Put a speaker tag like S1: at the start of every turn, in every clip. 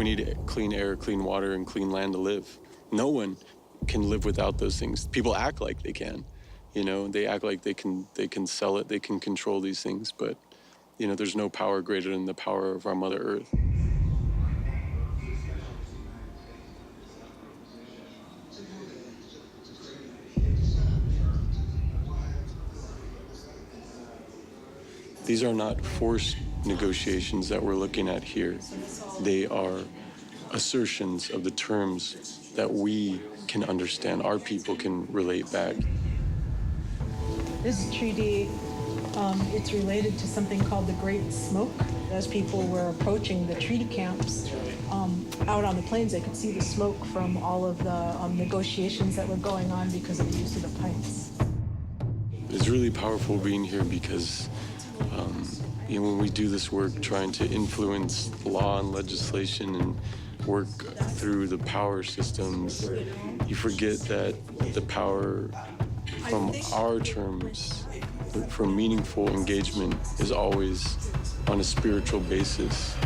S1: need clean air, clean water, and clean land to live. No one can live without those things. People act like they can. You know, they act like they can sell it, they can control these things, but, you know, there's no power greater than the power of our Mother Earth. These are not forced negotiations that we're looking at here. They are assertions of the terms that we can understand, our people can relate back.
S2: This treaty, it's related to something called the Great Smoke. As people were approaching the treaty camps out on the plains, they could see the smoke from all of the negotiations that were going on because of the use of the pipes.
S1: It's really powerful being here because you know, when we do this work trying to influence law and legislation and work through the power systems, you forget that the power from our terms, for meaningful engagement, is always on a spiritual basis.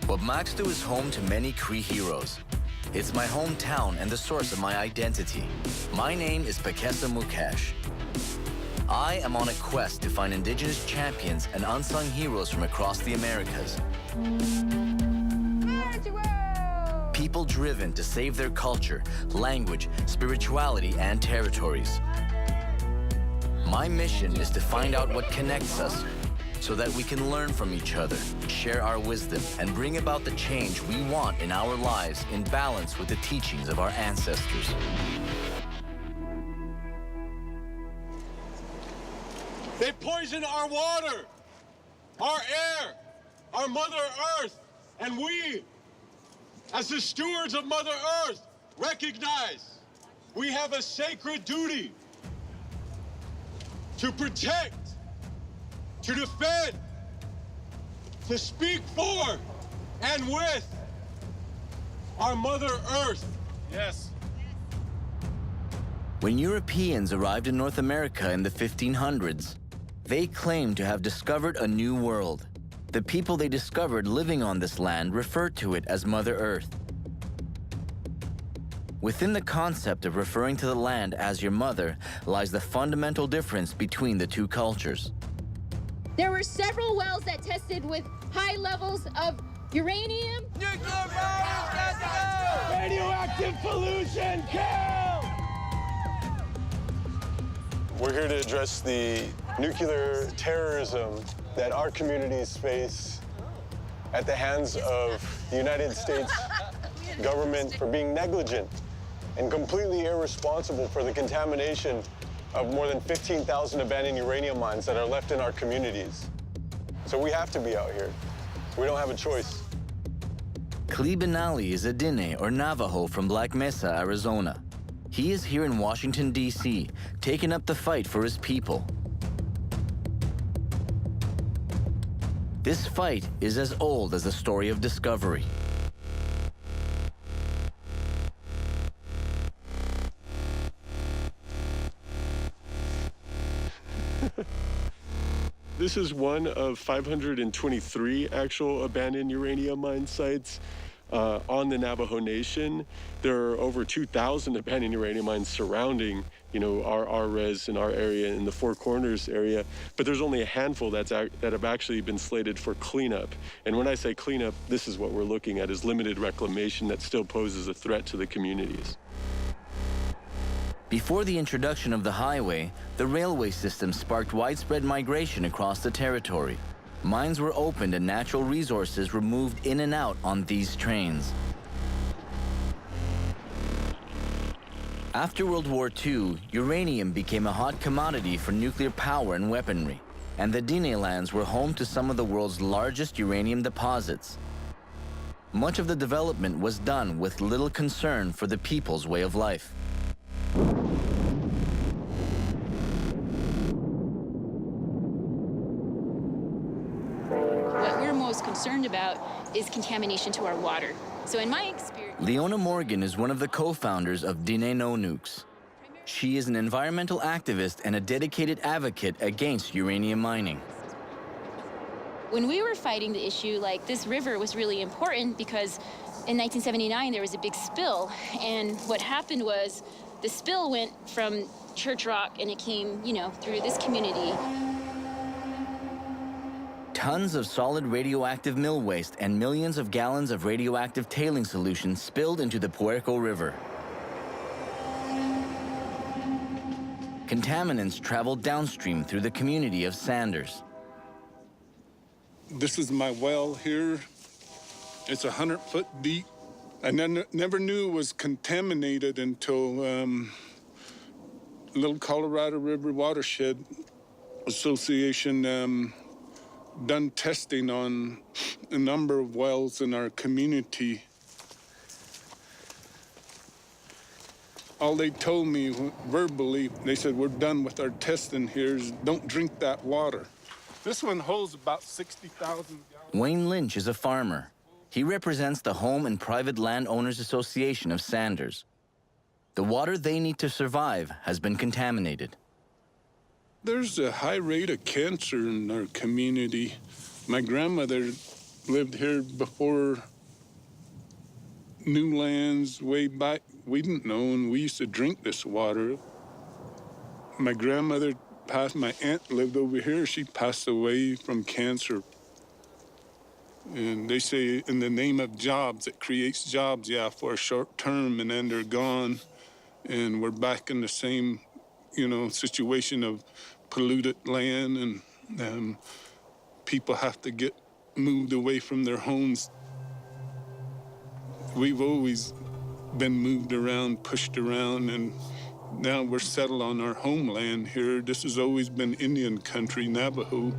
S3: Wabmactu is home to many Cree heroes. It's my hometown and the source of my identity. My name is Pekesa Mukesh. I am on a quest to find Indigenous champions and unsung heroes from across the Americas. People driven to save their culture, language, spirituality, and territories. My mission is to find out what connects us so that we can learn from each other, share our wisdom, and bring about the change we want in our lives in balance with the teachings of our ancestors.
S1: They poison our water, our air, our Mother Earth, and we, as the stewards of Mother Earth, recognize we have a sacred duty to protect, to defend, to speak for and with our Mother Earth. Yes.
S3: When Europeans arrived in North America in the 1500s, they claimed to have discovered a new world. The people they discovered living on this land referred to it as Mother Earth. Within the concept of referring to the land as your mother lies the fundamental difference between the two cultures.
S4: There were several wells that tested with high levels of uranium.
S5: Nuclear bombs, got to go!
S1: Radioactive pollution, kill! We're here to address the nuclear terrorism that our communities face at the hands of the United States government for being negligent and completely irresponsible for the contamination of more than 15,000 abandoned uranium mines that are left in our communities. So we have to be out here. We don't have a choice.
S3: Klee Bennally is a Dine or Navajo from Black Mesa, Arizona. He is here in Washington, D.C., taking up the fight for his people. This fight is as old as the story of discovery.
S1: This is one of 523 actual abandoned uranium mine sites on the Navajo Nation. There are over 2,000 abandoned uranium mines surrounding, you know, our res in our area, in the Four Corners area. But there's only a handful that have actually been slated for cleanup. And when I say cleanup, this is what we're looking at, is limited reclamation that still poses a threat to the communities.
S3: Before the introduction of the highway, the railway system sparked widespread migration across the territory. Mines were opened and natural resources were moved in and out on these trains. After World War II, uranium became a hot commodity for nuclear power and weaponry, and the Dine lands were home to some of the world's largest uranium deposits. Much of the development was done with little concern for the people's way of life.
S4: What we're most concerned about is contamination to our water. So in my experience...
S3: Leona Morgan is one of the co-founders of Dine No Nukes. She is an environmental activist and a dedicated advocate against uranium mining.
S4: When we were fighting the issue, like, this river was really important because in 1979 there was a big spill, and what happened was the spill went from Church Rock and it came, through this community.
S3: Tons of solid radioactive mill waste and millions of gallons of radioactive tailing solution spilled into the Puerco River. Contaminants traveled downstream through the community of Sanders.
S6: This is my well here. It's 100 foot deep. I never knew it was contaminated until Little Colorado River Watershed Association done testing on a number of wells in our community. All they told me verbally, they said, we're done with our testing here, don't drink that water. This one holds about 60,000 gallons.
S3: Wayne Lynch is a farmer. He represents the Home and Private Landowners Association of Sanders. The water they need to survive has been contaminated.
S6: There's a high rate of cancer in our community. My grandmother lived here before New Lands, way back. We didn't know, and we used to drink this water. My grandmother passed, my aunt lived over here. She passed away from cancer. And they say in the name of jobs, it creates jobs, yeah, for a short term, and then they're gone. And we're back in the same, situation of polluted land, and people have to get moved away from their homes. We've always been moved around, pushed around, and now we're settled on our homeland here. This has always been Indian country, Navajo.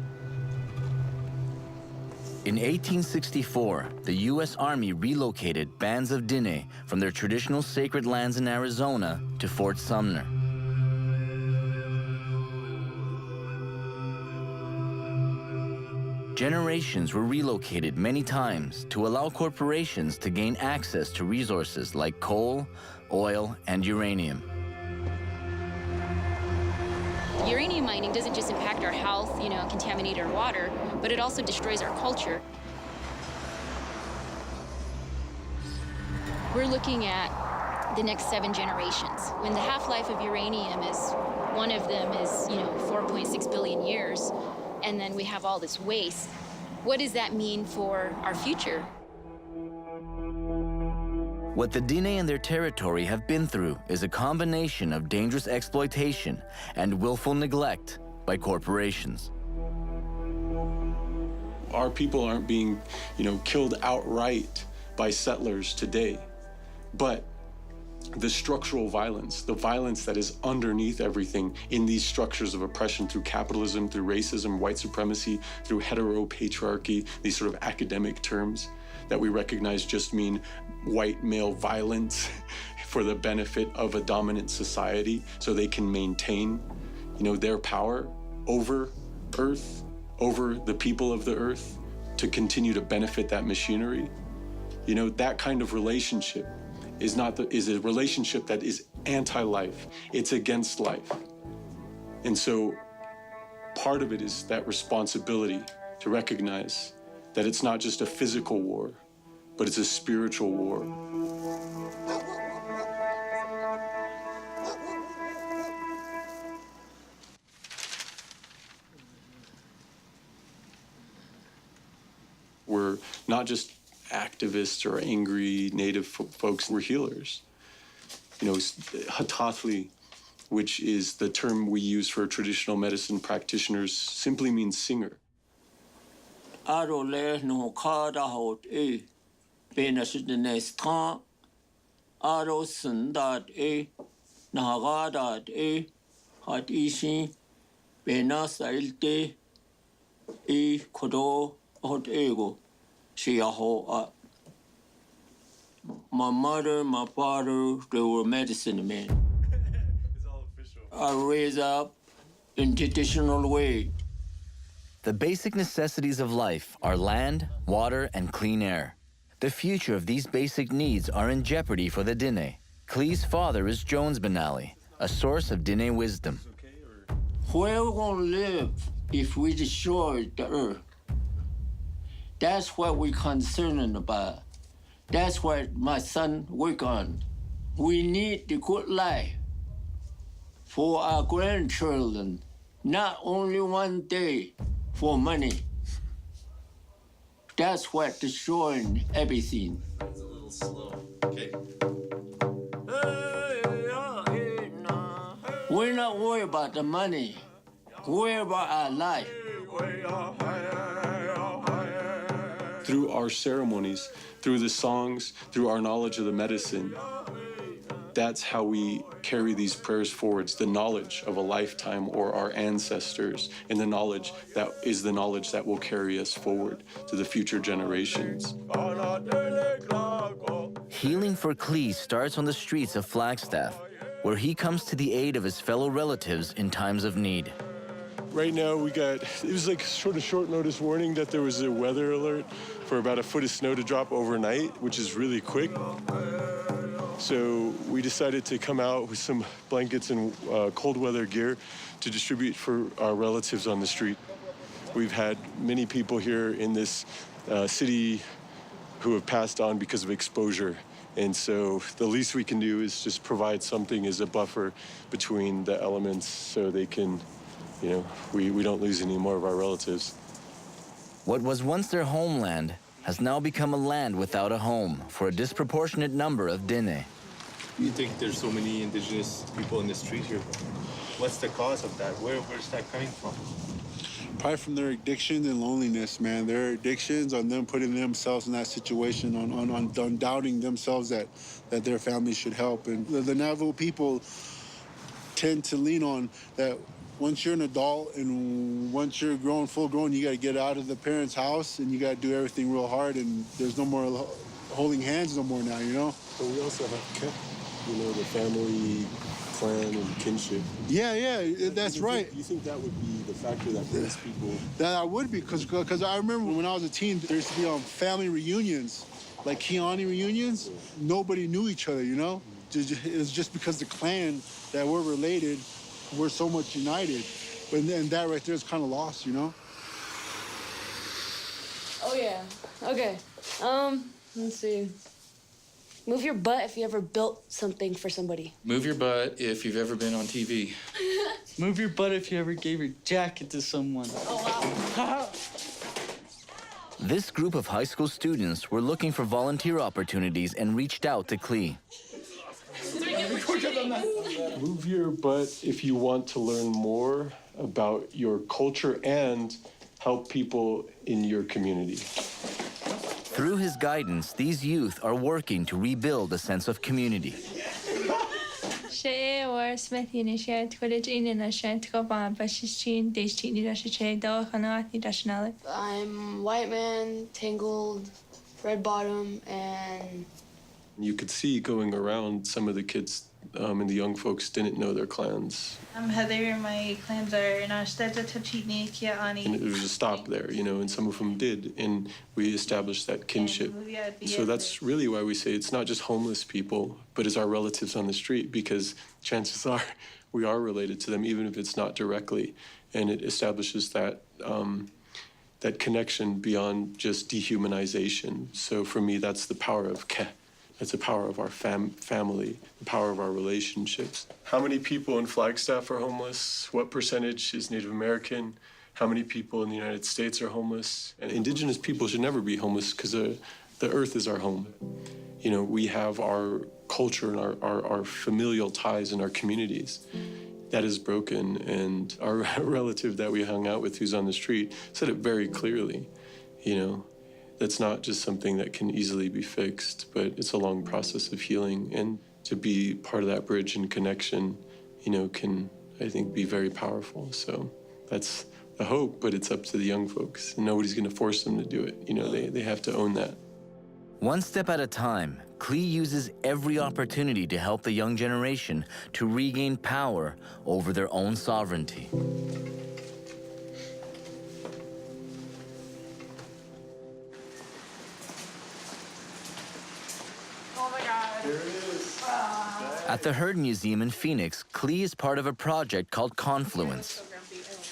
S3: In 1864, the U.S. Army relocated bands of Dine from their traditional sacred lands in Arizona to Fort Sumner. Generations were relocated many times to allow corporations to gain access to resources like coal, oil, and uranium.
S4: Uranium mining doesn't just impact our health, and contaminate our water, but it also destroys our culture. We're looking at the next 7 generations. When the half-life of uranium is, one of them is, 4.6 billion years, and then we have all this waste. What does that mean for our future?
S3: What the Dine and their territory have been through is a combination of dangerous exploitation and willful neglect by corporations.
S1: Our people aren't being, killed outright by settlers today, but the structural violence, the violence that is underneath everything in these structures of oppression through capitalism, through racism, white supremacy, through heteropatriarchy, these sort of academic terms that we recognize just mean white male violence for the benefit of a dominant society so they can maintain, their power over Earth, over the people of the Earth, to continue to benefit that machinery. That kind of relationship is a relationship that is anti-life. It's against life. And so part of it is that responsibility to recognize that it's not just a physical war, but it's a spiritual war. We're not just activists or angry native folks, we're healers. Hatathli, which is the term we use for traditional medicine practitioners, simply means singer.
S7: Arole no kada hot e benasitnestra aro sundat e nagadat e hat isi benasailte e kodo hot ego shiaho. My mother, my father, they were medicine men.
S1: It's all official.
S7: I raised up in traditional way.
S3: The basic necessities of life are land, water, and clean air. The future of these basic needs are in jeopardy for the Dine. Klee's father is Jones Bennally, a source of Dine wisdom.
S7: Where we gonna live if we destroy the earth? That's what we're concerned about. That's what my son work on. We need the good life for our grandchildren, not only one day for money. That's what destroying everything.
S8: That's a little slow. Okay.
S7: We're not worried about the money. We're worried about our life.
S1: Through our ceremonies, through the songs, through our knowledge of the medicine, that's how we carry these prayers forwards, the knowledge of a lifetime or our ancestors, and the knowledge that is the knowledge that will carry us forward to the future generations.
S3: Healing for Klee starts on the streets of Flagstaff, where he comes to the aid of his fellow relatives in times of need.
S1: Right now it was like sort of short notice warning that there was a weather alert for about a foot of snow to drop overnight, which is really quick. So we decided to come out with some blankets and cold weather gear to distribute for our relatives on the street. We've had many people here in this city who have passed on because of exposure. And so the least we can do is just provide something as a buffer between the elements so they can, we don't lose any more of our relatives.
S3: What was once their homeland has now become a land without a home for a disproportionate number of Dine.
S8: You think there's so many indigenous people in the street here? What's the cause of that? Where's that coming from?
S9: Probably from their addictions and loneliness, man. Their addictions on them putting themselves in that situation, on doubting themselves that their family should help. And the Navajo people tend to lean on that once you're an adult and once you're full grown, you got to get out of the parents' house and you got to do everything real hard, and there's no more holding hands no more now,
S1: But we also have kept, the family, clan, and kinship.
S9: Yeah, that's right.
S1: You think that would be the factor that brings people?
S9: That I would be, because I remember when I was a teen, there used to be family reunions, like Kiani reunions. Nobody knew each other, It was just because the clan that we're related, we're so much united. But then that right there is kind of lost,
S10: Oh, yeah. Okay. Let's see. Move your butt if you ever built something for somebody.
S11: Move your butt if you've ever been on TV.
S12: Move your butt if you ever gave your jacket to someone.
S10: Oh, wow.
S3: This group of high school students were looking for volunteer opportunities and reached out to Klee.
S1: Move your butt if you want to learn more about your culture and help people in your community.
S3: Through his guidance, these youth are working to rebuild a sense of community.
S10: I'm white man, tangled, red bottom, and...
S1: You could see going around, some of the kids and the young folks didn't know their clans.
S13: I'm Heather, my clans are Nashteta, Tachitni, Kia'ani.
S1: And it was a stop there, and some of them did, and we established that kinship. So that's really why we say it's not just homeless people, but it's our relatives on the street, because chances are we are related to them, even if it's not directly. And it establishes that that connection beyond just dehumanization. So for me, that's the power of Ke. That's the power of our family, the power of our relationships. How many people in Flagstaff are homeless? What percentage is Native American? How many people in the United States are homeless? And Indigenous people should never be homeless because the earth is our home. We have our culture and our familial ties in our communities. That is broken, and our relative that we hung out with who's on the street said it very clearly, That's not just something that can easily be fixed, but it's a long process of healing. And to be part of that bridge and connection, can, I think, be very powerful. So that's the hope, but it's up to the young folks. And nobody's going to force them to do it. They have to own that.
S3: One step at a time, Klee uses every opportunity to help the young generation to regain power over their own sovereignty.
S13: Oh my God.
S1: There it is.
S3: At the Heard Museum in Phoenix, Klee is part of a project called Confluence.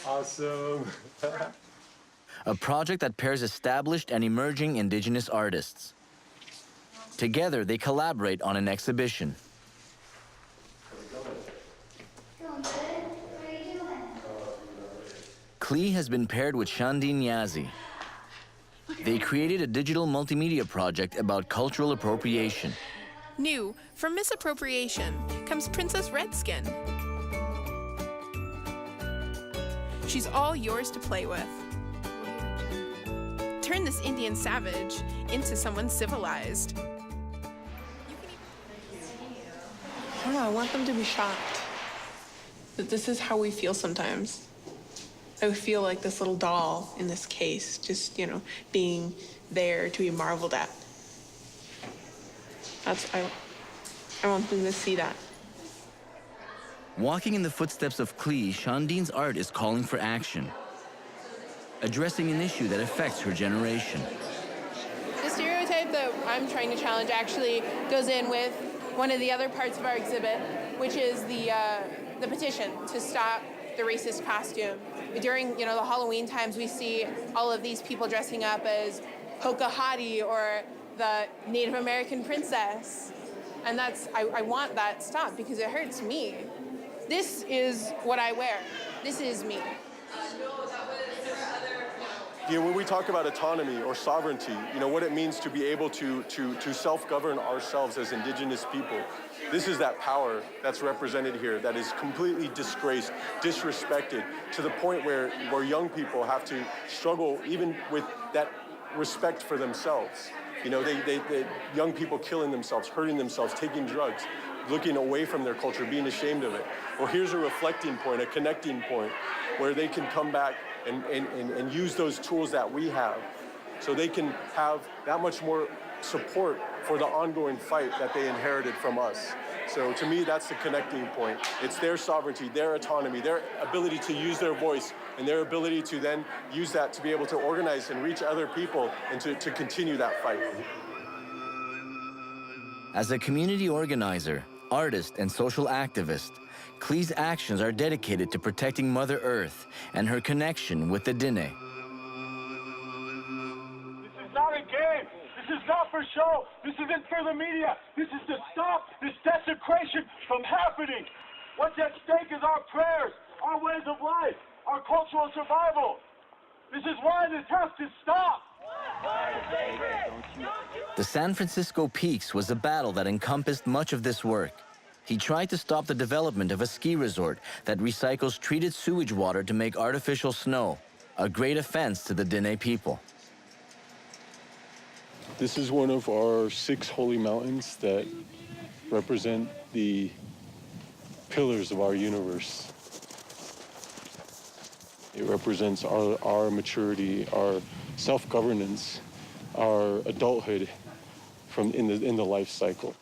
S1: Awesome.
S3: A project that pairs established and emerging Indigenous artists. Together, they collaborate on an exhibition. Klee has been paired with Shandin Yazi. They created a digital multimedia project about cultural appropriation.
S14: New from misappropriation comes Princess Redskin. She's all yours to play with. Turn this Indian savage into someone civilized.
S15: I want them to be shocked that this is how we feel sometimes. I feel like this little doll in this case, just, being there to be marveled at. I want them to see that.
S3: Walking in the footsteps of Klee, Shandin's art is calling for action, addressing an issue that affects her generation.
S15: The stereotype that I'm trying to challenge actually goes in with one of the other parts of our exhibit, which is the petition to stop the racist costume. During, the Halloween times, we see all of these people dressing up as Pocahontas or the Native American princess. And I want that stopped because it hurts me. This is what I wear. This is me.
S1: When we talk about autonomy or sovereignty, what it means to be able to self-govern ourselves as Indigenous people. This is that power that's represented here that is completely disgraced, disrespected, to the point where young people have to struggle even with that respect for themselves. They young people killing themselves, hurting themselves, taking drugs, looking away from their culture, being ashamed of it. Well, here's a reflecting point, a connecting point, where they can come back and use those tools that we have so they can have that much more support for the ongoing fight that they inherited from us. So to me, that's the connecting point. It's their sovereignty, their autonomy, their ability to use their voice, and their ability to then use that to be able to organize and reach other people and to continue that fight.
S3: As a community organizer, artist, and social activist, Klee's actions are dedicated to protecting Mother Earth and her connection with the Dine.
S16: This is not a game. This is not for show. This isn't for the media. This is to stop this desecration from happening. What's at stake is our prayers, our ways of life, our cultural survival. This is why this has to stop.
S3: The San Francisco Peaks was a battle that encompassed much of this work. He tried to stop the development of a ski resort that recycles treated sewage water to make artificial snow, a great offense to the Dine people.
S1: This is one of our 6 holy mountains that represent the pillars of our universe. It represents our maturity, our self-governance, our adulthood in the life cycle.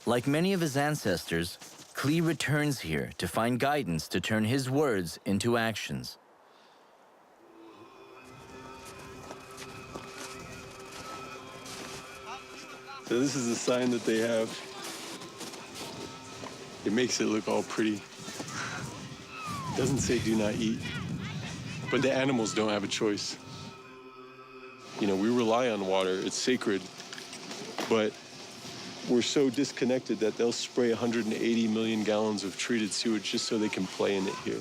S3: Like many of his ancestors, Klee returns here to find guidance to turn his words into actions.
S1: So this is a sign that they have. It makes it look all pretty. It doesn't say do not eat, but the animals don't have a choice. We rely on water, it's sacred, but we're so disconnected that they'll spray 180 million gallons of treated sewage just so they can play in it here.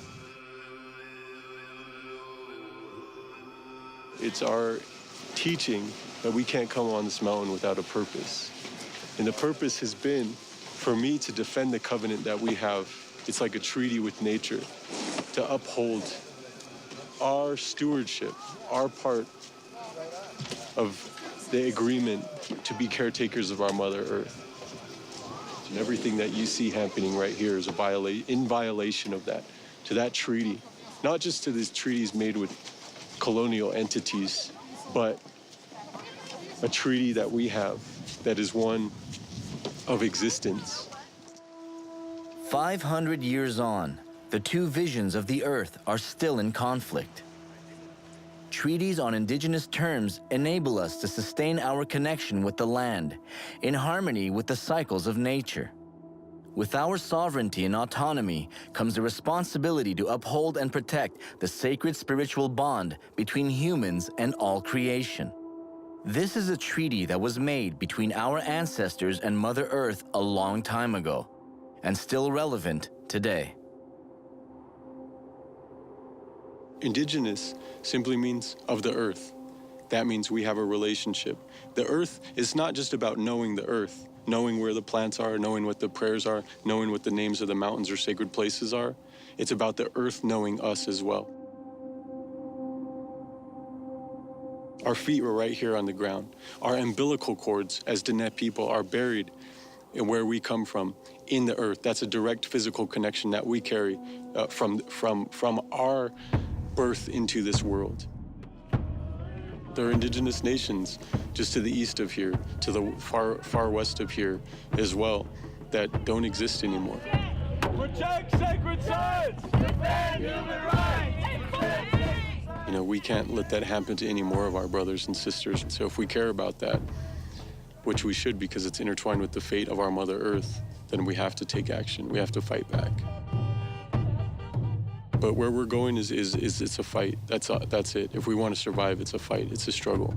S1: It's our teaching that we can't come on this mountain without a purpose. And the purpose has been for me to defend the covenant that we have. It's like a treaty with nature, to uphold our stewardship, our part of the agreement to be caretakers of our Mother Earth. And everything that you see happening right here is in violation of that, to that treaty. Not just to these treaties made with colonial entities, but a treaty that we have that is one of existence.
S3: 500 years on, the two visions of the Earth are still in conflict. Treaties on Indigenous terms enable us to sustain our connection with the land, in harmony with the cycles of nature. With our sovereignty and autonomy comes the responsibility to uphold and protect the sacred spiritual bond between humans and all creation. This is a treaty that was made between our ancestors and Mother Earth a long time ago, and still relevant today.
S1: Indigenous simply means of the earth. That means we have a relationship. The earth is not just about knowing the earth, knowing where the plants are, knowing what the prayers are, knowing what the names of the mountains or sacred places are. It's about the earth knowing us as well. Our feet are right here on the ground. Our umbilical cords as Dine people are buried in where we come from, in the earth. That's a direct physical connection that we carry from our birth into this world. There are indigenous nations just to the east of here, to the far west of here as well, that don't exist anymore.
S16: Protect sacred sites! Defend human rights!
S1: You know, we can't let that happen to any more of our brothers and sisters. So if we care about that, which we should because it's intertwined with the fate of our Mother Earth, then we have to take action. We have to fight back. But where we're going is it's a fight. That's it. If we want to survive, it's a fight. It's a struggle.